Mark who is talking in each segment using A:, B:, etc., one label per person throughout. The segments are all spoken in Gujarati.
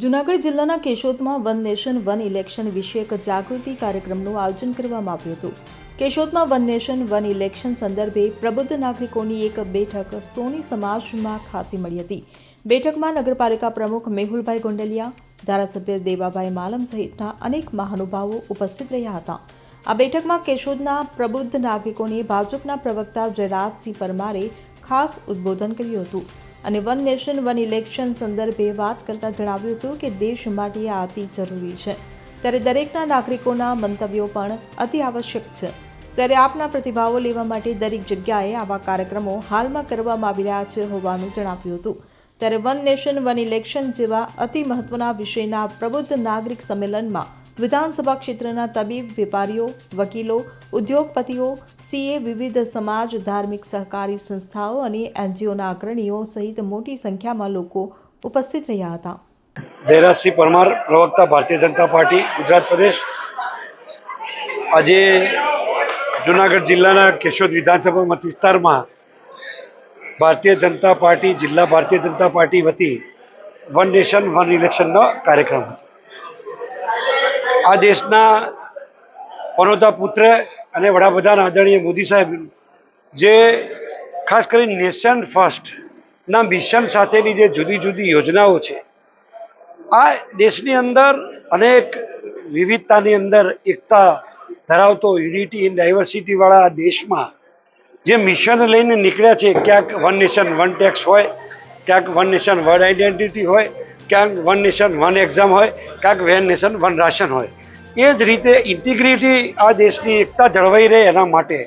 A: જૂનાગઢ જિલ્લાના કેશોદમાં વન નેશન વન ઇલેક્શન વિશે એક જાગૃતિ કાર્યક્રમનું આયોજન કરવામાં આવ્યું હતું। કેશોદમાં વન નેશન વન ઇલેક્શન સંદર્ભે પ્રબુદ્ધ નાગરિકોની એક બેઠક સોની સમાજમાં ખાતે મળી હતી। બેઠકમાં નગરપાલિકા પ્રમુખ મેહુલભાઈ ગોંડલિયા, ધારાસભ્ય દેવાભાઈ માલમ સહિતના અનેક મહાનુભાવો ઉપસ્થિત રહ્યા હતા। આ બેઠકમાં કેશોદના પ્રબુદ્ધ નાગરિકોને ભાજપના પ્રવક્તા જયરાજસિંહ પરમારે ખાસ ઉદ્બોધન કર્યું હતું અને વન નેશન વન ઇલેક્શન સંદર્ભે વાત કરતા જણાવ્યું હતું કે દેશ માટે આ અતિ જરૂરી છે, ત્યારે દરેકના નાગરિકોના મંતવ્યો પણ અતિ આવશ્યક છે। ત્યારે આપના પ્રતિભાવો લેવા માટે દરેક જગ્યાએ આવા કાર્યક્રમો હાલમાં કરવામાં આવી રહ્યા છે હોવાનું જણાવ્યું હતું। ત્યારે વન નેશન વન ઇલેક્શન જેવા અતિ મહત્વના વિષયના પ્રબુદ્ધ નાગરિક સંમેલનમાં વિધાનસભા ક્ષેત્રના તબીબ, વેપારીઓ, વકીલો, ઉદ્યોગપતિઓ, સીએ, વિવિધ સમાજ, ધાર્મિક સહકારી સંસ્થાઓ અને એનજીઓના અગ્રણીઓ સહિત મોટી સંખ્યામાં લોકો ઉપસ્થિત રહ્યા હતા।
B: જયરાજસિંહ પરમાર, પ્રવક્તા, ભારતીય જનતા પાર્ટી ગુજરાત પ્રદેશ। આજે જૂનાગઢ જિલ્લાના કેશોદ વિધાનસભા મત વિસ્તારમાં ભારતીય જનતા પાર્ટી, જિલ્લા ભારતીય જનતા પાર્ટી વતી વન નેશન વન ઇલેક્શનનો કાર્યક્રમ હતો। આ દેશના પનોતા પુત્ર અને વડાપ્રધાન આદરણીય મોદી સાહેબ જે ખાસ કરીને નેશન ફર્સ્ટના મિશન સાથેની જે જુદી જુદી યોજનાઓ છે, આ દેશની અંદર અનેક વિવિધતાની અંદર એકતા ધરાવતો યુનિટી ઇન ડાયવર્સિટી વાળા આ દેશમાં જે મિશન લઈને નીકળ્યા છે, ક્યાંક વન નેશન વન ટેક્સ હોય, ક્યાંક વન નેશન વન આઈડેન્ટિટી હોય, ક્યાંક વન નેશન વન એક્ઝામ હોય, ક્યાંક વન નેશન વન રાશન હોય। એ જ રીતે ઇન્ટિગ્રિટી આ દેશની એકતા જળવાઈ રહે એના માટે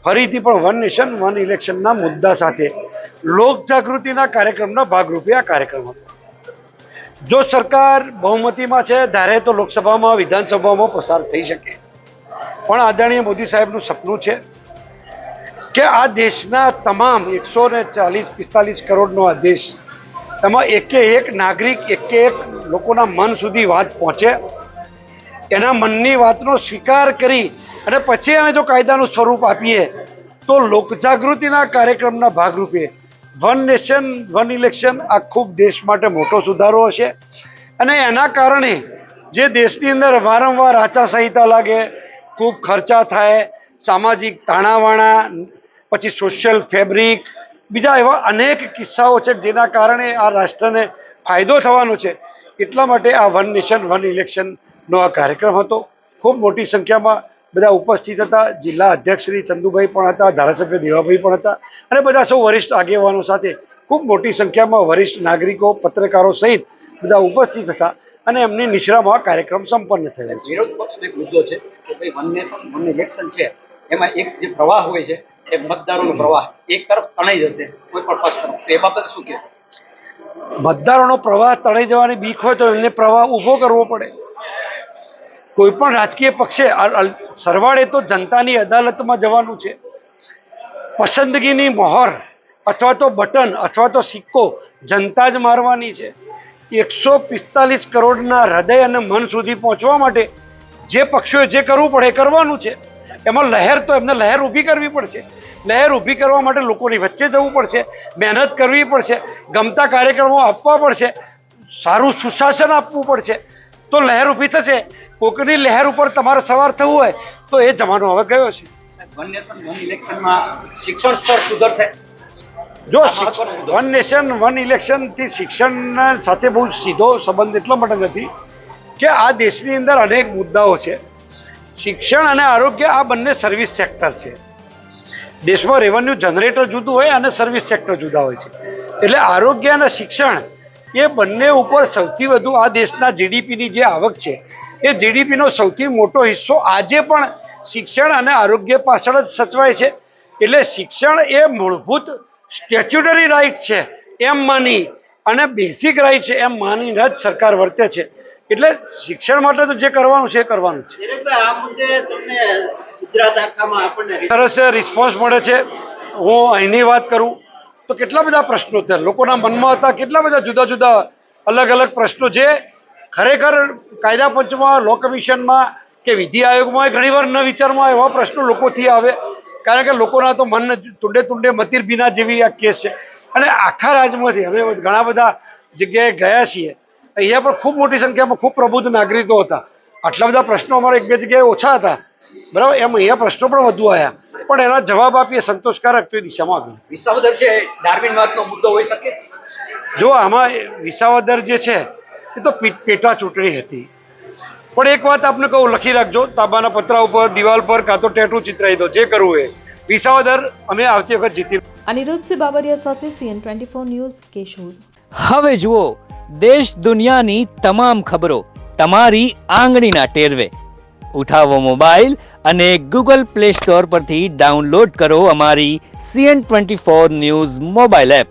B: ફરીથી પણ વન નેશન વન ઇલેક્શનના મુદ્દા સાથે લોક જાગૃતિના કાર્યક્રમના ભાગરૂપે આ કાર્યક્રમ હતો। જો સરકાર બહુમતીમાં છે ધારે તો લોકસભામાં, વિધાનસભામાં પસાર થઈ શકે, પણ આદરણીય મોદી સાહેબનું સપનું છે કે આ દેશના તમામ 140-45 કરોડનો આ દેશ, એમાં એકે એક નાગરિક, એકે એક લોકોના મન સુધી વાત પહોંચે, એના મનની વાતનો સ્વીકાર કરી અને પછી અમે જો કાયદાનું સ્વરૂપ આપીએ તો લોકજાગૃતિના કાર્યક્રમના ભાગરૂપે વન નેશન વન ઇલેક્શન આ ખૂબ દેશ માટે મોટો સુધારો હશે। અને એના કારણે જે દેશની અંદર વારંવાર આચારસંહિતા લાગે, ખૂબ ખર્ચા થાય, સામાજિક તાણાવાણા, પછી સોશિયલ ફેબ્રિક, બીજા એવા અનેક કિસ્સાઓ છે જેના કારણે આ રાષ્ટ્રને ફાયદો થવાનો છે। એટલા માટે આ વન નેશન વન ઇલેક્શનનો આ કાર્યક્રમ હતો। ખૂબ મોટી સંખ્યામાં બધા ઉપસ્થિત હતા। જિલ્લા અધ્યક્ષ શ્રી ચંદુભાઈ પણ હતા, ધારાસભ્ય દેવાભાઈ પણ હતા અને બધા સૌ વરિષ્ઠ આગેવાનો સાથે ખૂબ મોટી સંખ્યામાં વરિષ્ઠ નાગરિકો, પત્રકારો સહિત બધા ઉપસ્થિત હતા અને એમની નિશ્રામાં આ કાર્યક્રમ સંપન્ન થયો।
C: વિરોધ પક્ષનો એક મુદ્દો છે કે ભાઈ વન નેશન વન ઇલેક્શન છે, એમાં એક જે પ્રવાહ હોય છે એ મતદારોનો પ્રવાહ એક તરફ તણાઈ જશે કોઈ પણ પક્ષ તરફ, એ બાબતે શું કહેશો?
B: મતદારોનો પ્રવાહ તણાઈ જવાની બીક હોય તો એમને પ્રવાહ ઊભો કરવો પડે। કોઈ પણ રાજકીય પક્ષે સરવાળે તો જનતાની અદાલતમાં જવાનું છે। પસંદગીની મોહર અથવા તો બટન અથવા તો સિક્કો જનતા જ મારવાની છે। 145 કરોડના હૃદય અને મન સુધી પહોંચવા માટે જે પક્ષોએ જે કરવું પડે એ કરવાનું છે। એમાં લહેર તો એમને લહેર ઊભી કરવી પડશે। લહેર ઊભી કરવા માટે લોકોની વચ્ચે જવું પડશે, મહેનત કરવી પડશે, ગમતા કાર્યક્રમો આપવા પડશે, સારું સુશાસન આપવું પડશે, તો લહેર ઊભી થશે। કોકની લહેર ઉપર તમારે સવાર થવું હોય તો એ જમાનો હવે ગયો છે।
C: વન નેશન વન ઇલેક્શનમાં શિક્ષણ સ્તર સુધરશે?
B: જો વન નેશન વન ઇલેક્શનથી શિક્ષણના સાથે બહુ સીધો સંબંધ એટલા માટે નથી કે આ દેશની અંદર અનેક મુદ્દાઓ છે। શિક્ષણ અને આરોગ્ય આ બંને સર્વિસ સેક્ટર છે। દેશમાં રેવન્યુ જનરેટર જુદું હોય અને સર્વિસ સેક્ટર જુદા હોય છે। એટલે આરોગ્ય અને શિક્ષણ એ બંને ઉપર સૌથી વધુ આ દેશના જીડીપીની જે આવક છે એ જીડીપીનો સૌથી મોટો હિસ્સો આજે પણ શિક્ષણ અને આરોગ્ય પાછળ જ સચવાય છે। એટલે શિક્ષણ એ મૂળભૂત સ્ટેચ્યુટરી રાઇટ છે એમ માની અને બેઝિક રાઇટ છે એમ માનીને જ સરકાર વર્તે છે। એટલે શિક્ષણ માટે તો જે કરવાનું છે એ કરવાનું છે। સરસ રિસ્પોન્સ મળે છે। હું અહીંની વાત કરું તો કેટલા બધા પ્રશ્નો લોકોના મનમાં હતા, કેટલા બધા જુદા જુદા અલગ અલગ પ્રશ્નો જે ખરેખર કાયદા પંચમાં, લો કમિશનમાં કે વિધિ આયોગમાં ઘણીવાર ન વિચારમાં એવા પ્રશ્નો લોકોથી આવે, કારણ કે લોકોના તો મન તુંડે તુંડે મતીર બીના જેવી આ કેસ છે। અને આખા રાજ્યમાંથી હવે ઘણા બધા જગ્યાએ ગયા છીએ અહીંયા પણ ખૂબ મોટી સંખ્યામાં ખૂબ પ્રબુદ્ધ નાગરિકો હતા. આટલા બધા પ્રશ્નો અમારા એક બે જગ્યાએ ઓછા હતા, બરાબર, એમ અહીંયા પ્રશ્નો પણ વધુ આવ્યા, પણ એના જવાબ આપીએ સંતોષકારક તો એ દિશામાં આવ્યું.
C: વિસાવદર છે ડાર્વિનવાદનો મુદ્દો હોઈ શકે.
B: જો આમાં વિસાવદર જે છે એ તો પેટા ચૂંટણી હતી, પણ એક વાત આપને કહું, લખી રાખજો તાંબાના પતરા ઉપર, દિવાલ પર, કાં તો ટેટુ ચિત્રાઈ દો, જે કરવું એ. વિસાવદર અમે આવતી વખત જીતી.
A: અનિરુદ્ધ બાબરિયા સાથે CN24 ન્યૂઝ, કેશોદ.
D: હવે જુઓ દેશ દુનિયાની તમામ ખબરો તમારી આંગળીના ટેરવે. ઉઠાવો મોબાઈલ અને ગૂગલ પ્લે સ્ટોર પરથી ડાઉનલોડ કરો અમારી CN24 ન્યૂઝ મોબાઈલ એપ.